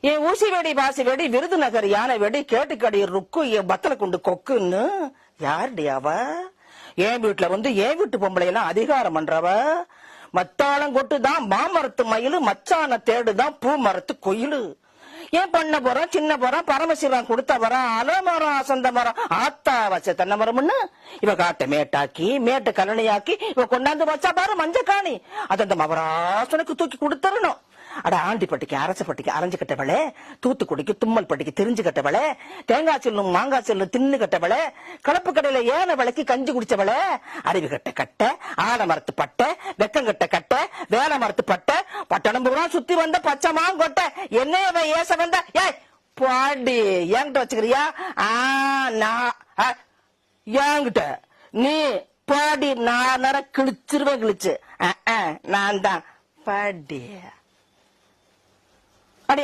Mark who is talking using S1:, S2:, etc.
S1: என் ஊசி வெடி பாசி வெடி விருதுநகர் யானை வெடி கேட்டுக்கடி ருக்கு என் பத்தல கொண்டு கொக்குன்னு யாருடி அவ? என் வீட்டுல வந்து என் வீட்டு பொம்பளை எல்லாம் அதிகாரம் பண்றவ. மத்தாளம் கொட்டுதான் மாமரத்து மயிலு, மச்சான தேடுதான் பூ மரத்து கோயிலு. ஏன் பண்ண போறோம் சின்ன போறோம் பரமசிவன் கொடுத்த வரம் அலமரம் அசந்த மரம் ஆத்தா வச்ச தென்னை மரம்னு இவ காட்ட மேட்டாக்கி மேட்டு கலனியாக்கி இவ கொண்டாந்து வச்சா பாரு மஞ்சக்காணி. அது அந்த மவராசனுக்கு தூக்கி கொடுத்துடணும். அட ஆண்டிப்பட்டிக்கு அரசப்பட்டிக்கு அரைஞ்சு கட்டவளே, தூத்துக்குடிக்கு தும்மல் பட்டிக்கு தெரிஞ்சு கட்டவளே, தேங்காய் செல்லும் மாங்காய் செல்லும் தின்னு கட்டவளே, கலப்பு கடையில ஏன விளக்கி கஞ்சி குடிச்சவளே, அருவி கட்ட கட்ட ஆட மரத்து பட்டை வெக்கங்கட்ட கட்ட வேலை மரத்து பட்டை பட்டணம் பூரா சுத்தி வந்த பச்சை மாங்கொட்டை என்னைய ஏச வந்த ஏய் பாடி என்கிட்ட வச்சுக்கிறியா? நான் என்கிட்ட நீ பாடி நான் கிழிச்சிருவேன் கிழிச்சு. நான் தான் பாடி அடி